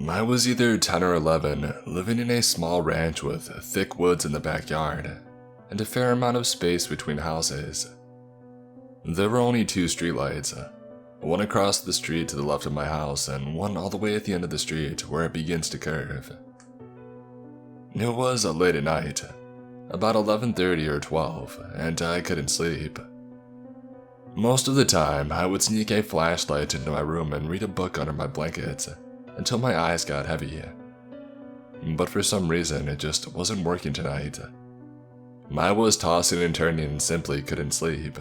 I was either 10 or 11, living in a small ranch with thick woods in the backyard, and a fair amount of space between houses. There were only two streetlights, one across the street to the left of my house and one all the way at the end of the street where it begins to curve. It was late at night, about 11:30 or 12, and I couldn't sleep. Most of the time, I would sneak a flashlight into my room and read a book under my blankets until my eyes got heavy. But for some reason, it just wasn't working tonight. I was tossing and turning and simply couldn't sleep.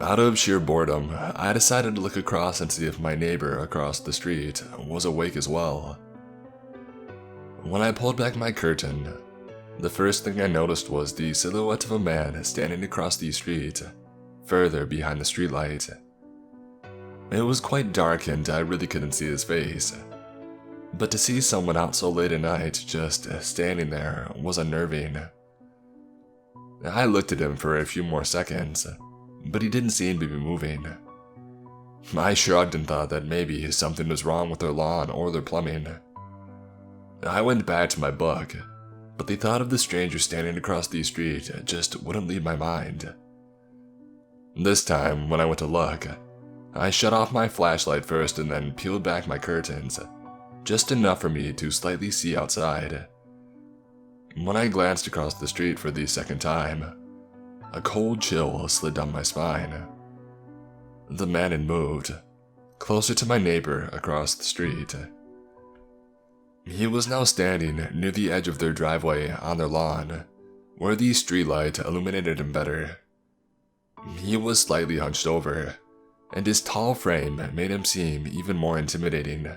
Out of sheer boredom, I decided to look across and see if my neighbor across the street was awake as well. When I pulled back my curtain, the first thing I noticed was the silhouette of a man standing across the street, further behind the streetlight. It was quite dark and I really couldn't see his face, but to see someone out so late at night just standing there was unnerving. I looked at him for a few more seconds, but he didn't seem to be moving. I shrugged and thought that maybe something was wrong with their lawn or their plumbing. I went back to my book, but the thought of the stranger standing across the street just wouldn't leave my mind. This time, when I went to look, I shut off my flashlight first and then peeled back my curtains, just enough for me to slightly see outside. When I glanced across the street for the second time, a cold chill slid down my spine. The man had moved, closer to my neighbor across the street. He was now standing near the edge of their driveway on their lawn, where the streetlight illuminated him better. He was slightly hunched over, and his tall frame made him seem even more intimidating.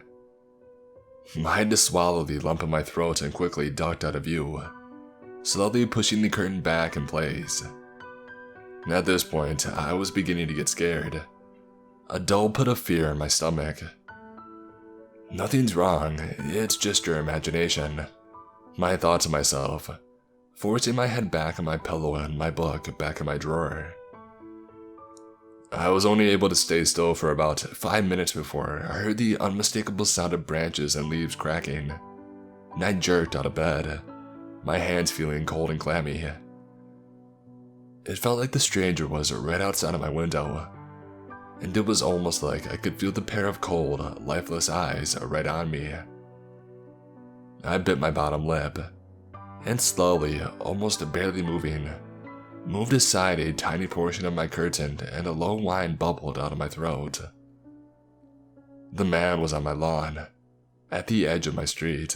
I had to swallow the lump in my throat and quickly ducked out of view, slowly pushing the curtain back in place. At this point, I was beginning to get scared, a dull pit of fear in my stomach. Nothing's wrong, it's just your imagination, I thought to myself, forcing my head back on my pillow and my book back in my drawer. I was only able to stay still for about 5 minutes before I heard the unmistakable sound of branches and leaves cracking, and I jerked out of bed, my hands feeling cold and clammy. It felt like the stranger was right outside of my window, and it was almost like I could feel the pair of cold, lifeless eyes right on me. I bit my bottom lip, and slowly, almost barely moving, moved aside a tiny portion of my curtain and a low whine bubbled out of my throat. The man was on my lawn, at the edge of my street.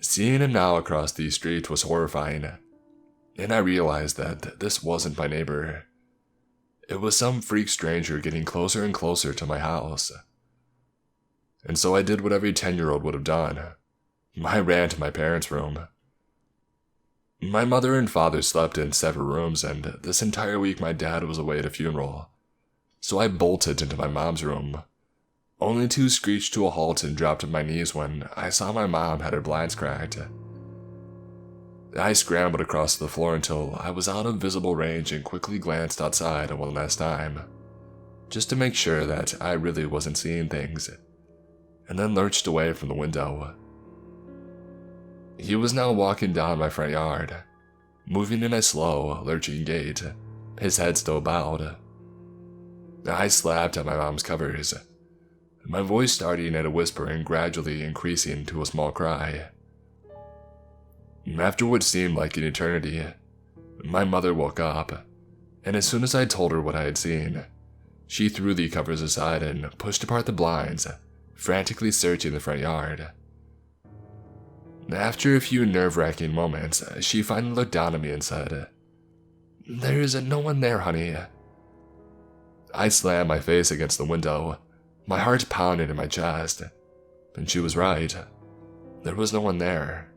Seeing him now across the street was horrifying, and I realized that this wasn't my neighbor. It was some freak stranger getting closer and closer to my house. And so I did what every 10-year-old would have done. I ran to my parents' room. My mother and father slept in separate rooms, and this entire week my dad was away at a funeral. So I bolted into my mom's room, only to screech to a halt and drop to my knees when I saw my mom had her blinds cracked. I scrambled across the floor until I was out of visible range and quickly glanced outside one last time, just to make sure that I really wasn't seeing things, and then lurched away from the window. He was now walking down my front yard, moving in a slow, lurching gait, his head still bowed. I slapped at my mom's covers, my voice starting at a whisper and gradually increasing to a small cry. After what seemed like an eternity, my mother woke up, and as soon as I told her what I had seen, she threw the covers aside and pushed apart the blinds, frantically searching the front yard. After a few nerve-wracking moments, she finally looked down at me and said, "There's no one there, honey." I slammed my face against the window, my heart pounding in my chest, and she was right. There was no one there.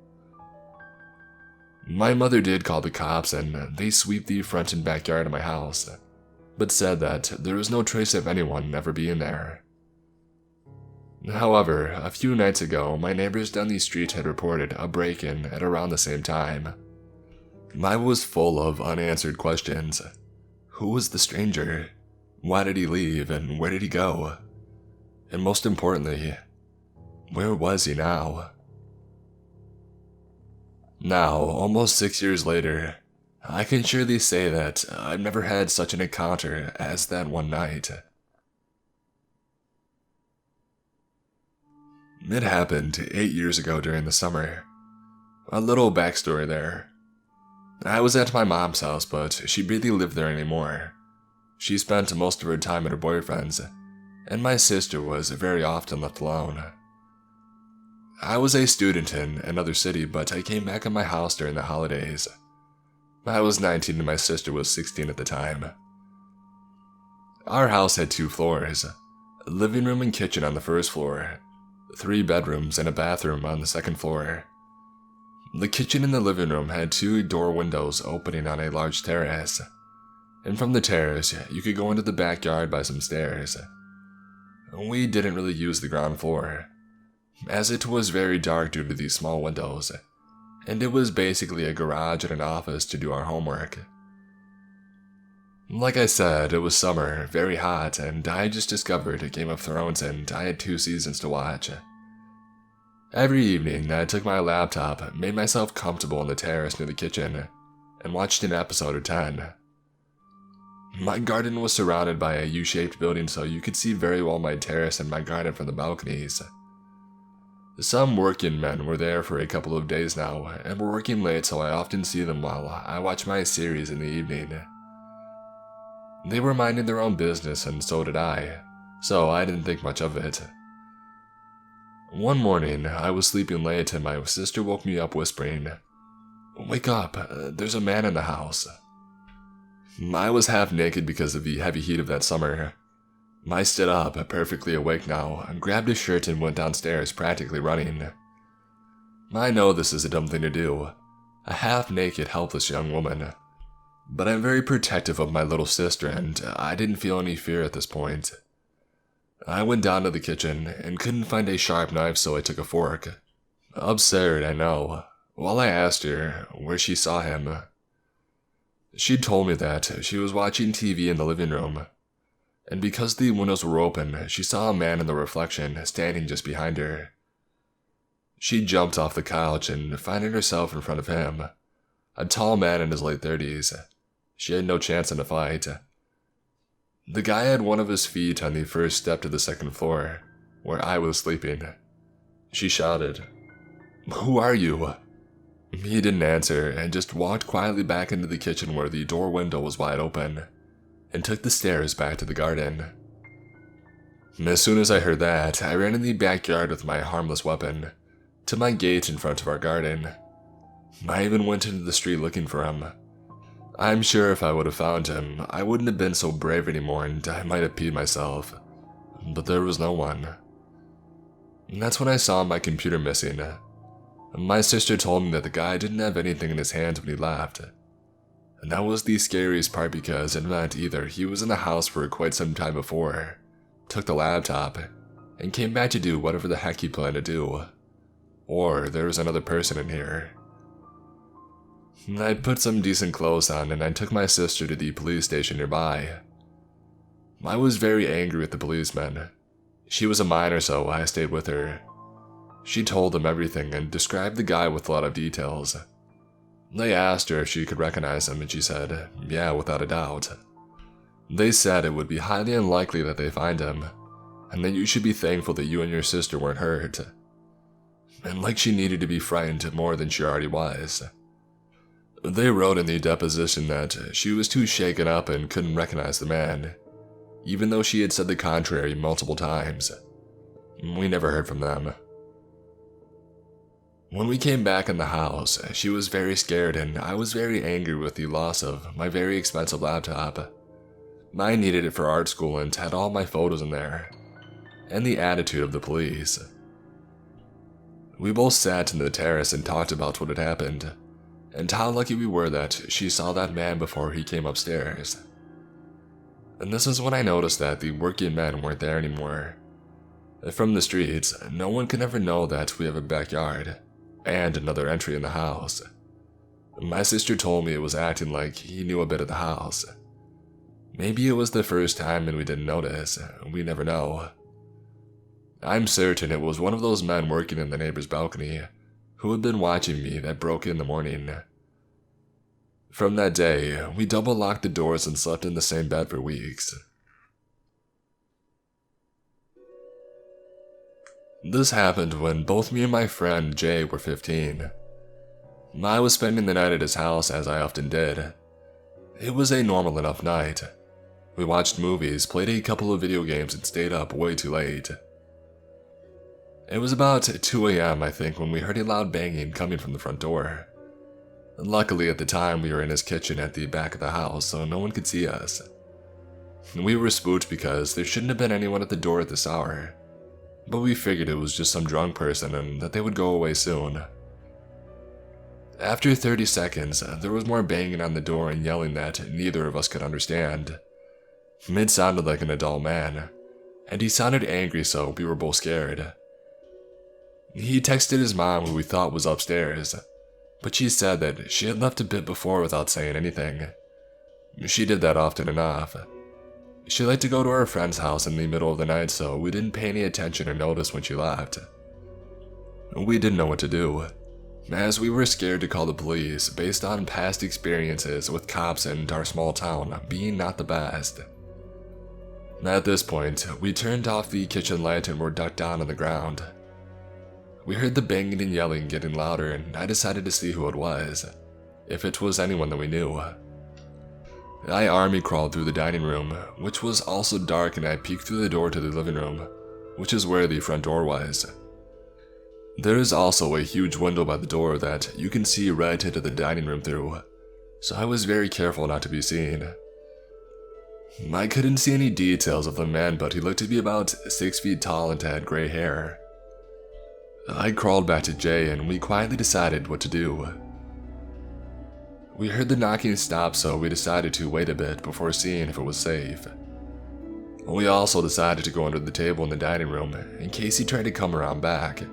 My mother did call the cops and they swept the front and backyard of my house, but said that there was no trace of anyone ever being there. However, a few nights ago, my neighbors down the street had reported a break-in at around the same time. I was full of unanswered questions. Who was the stranger? Why did he leave and where did he go? And most importantly, Where was he now? Now, almost 6 years later, I can surely say that I've never had such an encounter as that one night. It happened 8 years ago during the summer. A little backstory there. I was at my mom's house, but she barely lived there anymore. She spent most of her time at her boyfriend's, and my sister was very often left alone. I was a student in another city, but I came back at my house during the holidays. I was 19 and my sister was 16 at the time. Our house had 2 floors, a living room and kitchen on the first floor, 3 bedrooms and a bathroom on the second floor. The kitchen and the living room had 2 door windows opening on a large terrace, and from the terrace you could go into the backyard by some stairs. We didn't really use the ground floor, as it was very dark due to these small windows, and it was basically a garage and an office to do our homework. Like I said, it was summer, very hot, and I had just discovered Game of Thrones and I had 2 seasons to watch. Every evening, I took my laptop, made myself comfortable on the terrace near the kitchen, and watched an episode or 10. My garden was surrounded by a U-shaped building, so you could see very well my terrace and my garden from the balconies. Some working men were there for a couple of days now, and were working late, so I often see them while I watch my series in the evening. They were minding their own business, and so did I, so I didn't think much of it. One morning, I was sleeping late and my sister woke me up whispering, "Wake up, there's a man in the house." I was half naked because of the heavy heat of that summer. I stood up, perfectly awake now, and grabbed a shirt and went downstairs, practically running. I know this is a dumb thing to do, a half-naked, helpless young woman, but I'm very protective of my little sister and I didn't feel any fear at this point. I went down to the kitchen and couldn't find a sharp knife, so I took a fork. Absurd, I know. While I asked her where she saw him, she told me that she was watching TV in the living room, and because the windows were open, she saw a man in the reflection standing just behind her. She jumped off the couch and finding herself in front of him, a tall man in his late 30s. She had no chance in a fight. The guy had one of his feet on the first step to the second floor, where I was sleeping. She shouted, "Who are you?" He didn't answer and just walked quietly back into the kitchen where the door window was wide open, and took the stairs back to the garden. As soon as I heard that, I ran in the backyard with my harmless weapon, to my gate in front of our garden. I even went into the street looking for him. I'm sure if I would have found him, I wouldn't have been so brave anymore and I might have peed myself. But there was no one. And that's when I saw my computer missing. My sister told me that the guy didn't have anything in his hands when he left. And that was the scariest part because it meant either he was in the house for quite some time before, took the laptop, and came back to do whatever the heck he planned to do, or there was another person in here. I put some decent clothes on and I took my sister to the police station nearby. I was very angry with the policeman. She was a minor, so I stayed with her. She told them everything and described the guy with a lot of details. They asked her if she could recognize him and she said, yeah, without a doubt. They said it would be highly unlikely that they find him, and that you should be thankful that you and your sister weren't hurt. And like she needed to be frightened more than she already was. They wrote in the deposition that she was too shaken up and couldn't recognize the man, even though she had said the contrary multiple times. We never heard from them. When we came back in the house, she was very scared and I was very angry with the loss of my very expensive laptop. I needed it for art school and had all my photos in there, and the attitude of the police. We both sat in the terrace and talked about what had happened, and how lucky we were that she saw that man before he came upstairs. And this is when I noticed that the working men weren't there anymore. From the streets, no one can ever know that we have a backyard, and another entry in the house. My sister told me it was acting like he knew a bit of the house. Maybe it was the first time and we didn't notice, we never know. I'm certain it was one of those men working in the neighbor's balcony who had been watching me that broke in the morning. From that day, we double locked the doors and slept in the same bed for weeks. This happened when both me and my friend Jay were 15. I was spending the night at his house, as I often did. It was a normal enough night. We watched movies, played a couple of video games, and stayed up way too late. It was about 2 a.m. I think when we heard a loud banging coming from the front door. Luckily at the time we were in his kitchen at the back of the house, so no one could see us. We were spooked because there shouldn't have been anyone at the door at this hour, but we figured it was just some drunk person and that they would go away soon. After 30 seconds, there was more banging on the door and yelling that neither of us could understand. It sounded like an adult man, and he sounded angry, so we were both scared. He texted his mom, who we thought was upstairs, but she said that she had left a bit before without saying anything. She did that often enough. She liked to go to her friend's house in the middle of the night, so we didn't pay any attention or notice when she left. We didn't know what to do, as we were scared to call the police based on past experiences with cops in our small town being not the best. At this point, we turned off the kitchen light and were ducked down on the ground. We heard the banging and yelling getting louder, and I decided to see who it was, if it was anyone that we knew. I army crawled through the dining room, which was also dark, and I peeked through the door to the living room, which is where the front door was. There is also a huge window by the door that you can see right into the dining room through, so I was very careful not to be seen. I couldn't see any details of the man, but he looked to be about 6 feet tall and had gray hair. I crawled back to Jay and we quietly decided what to do. We heard the knocking stop, so we decided to wait a bit before seeing if it was safe. We also decided to go under the table in the dining room in case he tried to come around back,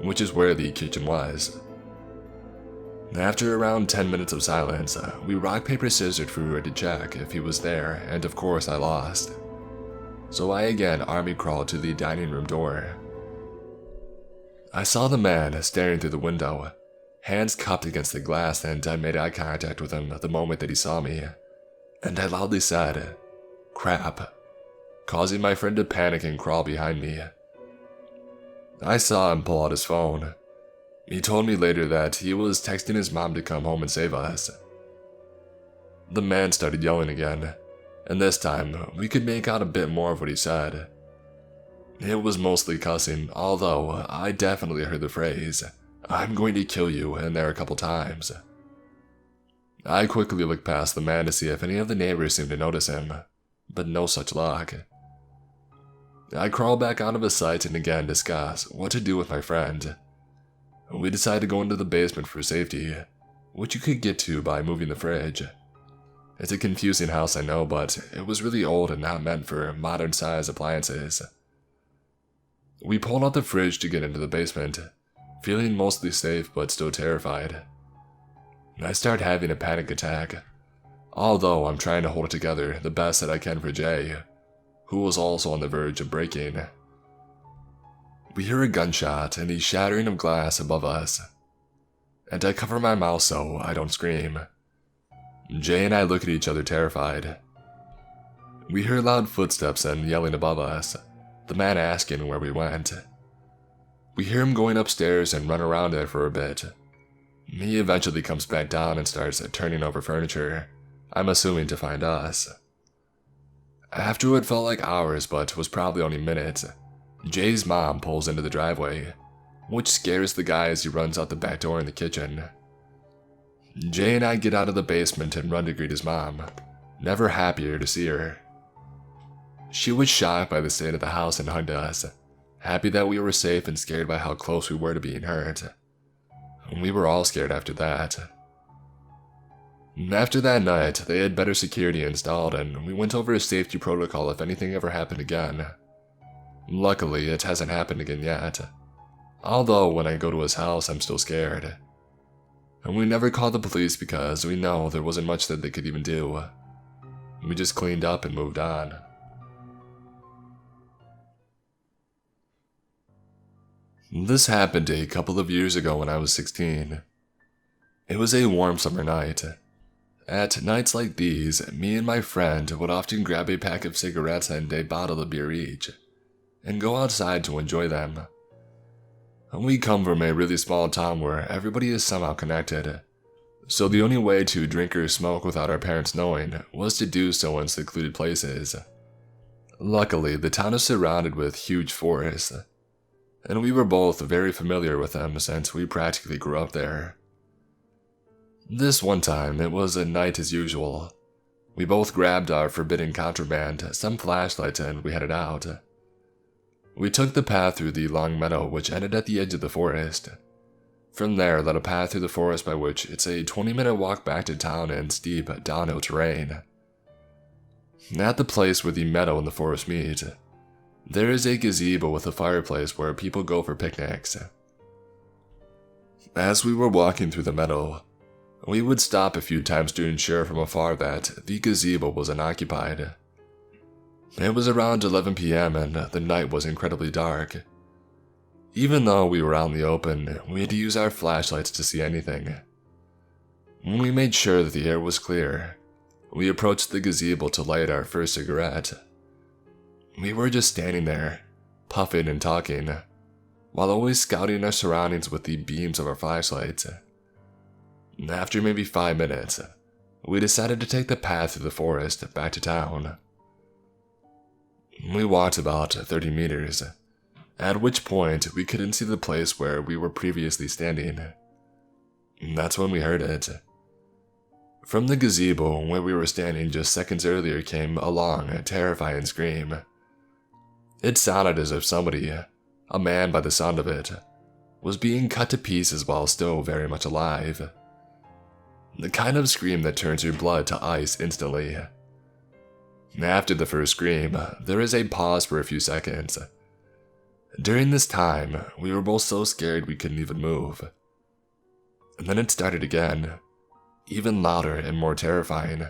which is where the kitchen was. After around 10 minutes of silence, we rock paper scissors through to check if he was there, and of course I lost. So I again army crawled to the dining room door. I saw the man staring through the window, hands cupped against the glass, and I made eye contact with him the moment that he saw me, and I loudly said, "Crap," causing my friend to panic and crawl behind me. I saw him pull out his phone. He told me later that he was texting his mom to come home and save us. The man started yelling again, and this time we could make out a bit more of what he said. It was mostly cussing, although I definitely heard the phrase, "I'm going to kill you," in there a couple times. I quickly looked past the man to see if any of the neighbors seemed to notice him, but no such luck. I crawled back out of his sight and again discussed what to do with my friend. We decided to go into the basement for safety, which you could get to by moving the fridge. It's a confusing house, I know, but it was really old and not meant for modern-sized appliances. We pulled out the fridge to get into the basement, feeling mostly safe but still terrified. I start having a panic attack, although I'm trying to hold it together the best that I can for Jay, who was also on the verge of breaking. We hear a gunshot and the shattering of glass above us, and I cover my mouth so I don't scream. Jay and I look at each other terrified. We hear loud footsteps and yelling above us, the man asking where we went. We hear him going upstairs and run around there for a bit. He eventually comes back down and starts turning over furniture, I'm assuming to find us. After what felt like hours but was probably only minutes, Jay's mom pulls into the driveway, which scares the guy as he runs out the back door in the kitchen. Jay and I get out of the basement and run to greet his mom, never happier to see her. She was shocked by the state of the house and hugged us, happy that we were safe and scared by how close we were to being hurt. We were all scared after that. After that night, they had better security installed and we went over a safety protocol if anything ever happened again. Luckily, it hasn't happened again yet, although when I go to his house I'm still scared. And we never called the police because we know there wasn't much that they could even do. We just cleaned up and moved on. This happened a couple of years ago when I was 16. It was a warm summer night. At nights like these, me and my friend would often grab a pack of cigarettes and a bottle of beer each, and go outside to enjoy them. We come from a really small town where everybody is somehow connected, so the only way to drink or smoke without our parents knowing was to do so in secluded places. Luckily, the town is surrounded with huge forests, and we were both very familiar with them since we practically grew up there. This one time, it was a night as usual. We both grabbed our forbidden contraband, some flashlights, and we headed out. We took the path through the long meadow which ended at the edge of the forest. From there led a path through the forest by which it's a 20-minute walk back to town in steep downhill terrain. At the place where the meadow and the forest meet, there is a gazebo with a fireplace where people go for picnics. As we were walking through the meadow, we would stop a few times to ensure from afar that the gazebo was unoccupied. It was around 11 p.m. and the night was incredibly dark. Even though we were out in the open, we had to use our flashlights to see anything. When we made sure that the air was clear, we approached the gazebo to light our first cigarette. We were just standing there, puffing and talking, while always scouting our surroundings with the beams of our flashlights. After maybe 5 minutes, we decided to take the path through the forest back to town. We walked about 30 meters, at which point we couldn't see the place where we were previously standing. That's when we heard it. From the gazebo where we were standing just seconds earlier came a long, terrifying scream. It sounded as if somebody, a man by the sound of it, was being cut to pieces while still very much alive. The kind of scream that turns your blood to ice instantly. After the first scream, there is a pause for a few seconds. During this time, we were both so scared we couldn't even move. And then it started again, even louder and more terrifying.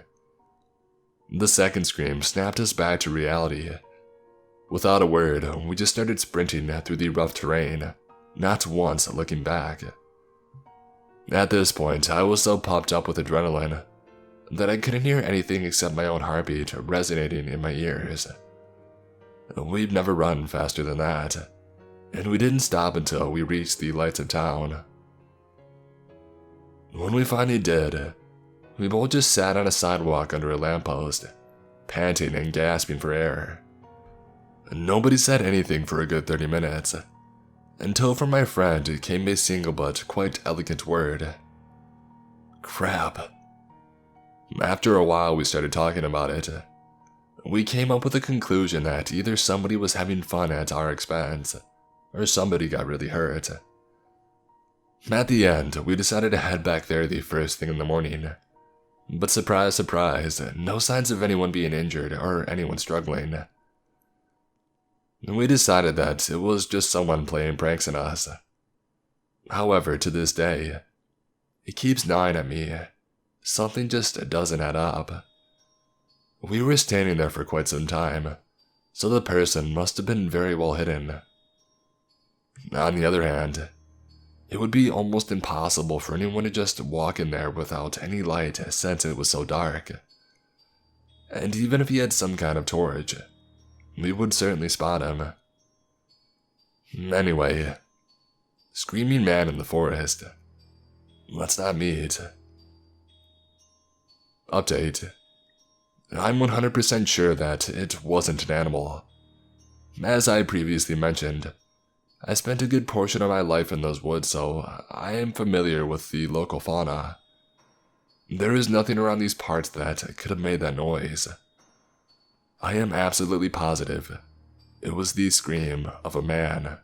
The second scream snapped us back to reality. Without a word, we just started sprinting through the rough terrain, not once looking back. At this point, I was so pumped up with adrenaline that I couldn't hear anything except my own heartbeat resonating in my ears. We'd never run faster than that, and we didn't stop until we reached the lights of town. When we finally did, we both just sat on a sidewalk under a lamppost, panting and gasping for air. Nobody said anything for a good 30 minutes, until from my friend came a single but quite elegant word. Crap. After a while we started talking about it. We came up with the conclusion that either somebody was having fun at our expense, or somebody got really hurt. At the end, we decided to head back there the first thing in the morning. But surprise, surprise, no signs of anyone being injured or anyone struggling. We decided that it was just someone playing pranks on us. However, to this day, it keeps gnawing at me. Something just doesn't add up. We were standing there for quite some time, so the person must have been very well hidden. On the other hand, it would be almost impossible for anyone to just walk in there without any light since it was so dark. And even if he had some kind of torch, we would certainly spot him. Anyway, screaming man in the forest. Let's not meet. Update. I'm 100% sure that it wasn't an animal. As I previously mentioned, I spent a good portion of my life in those woods, so I am familiar with the local fauna. There is nothing around these parts that could have made that noise. I am absolutely positive it was the scream of a man.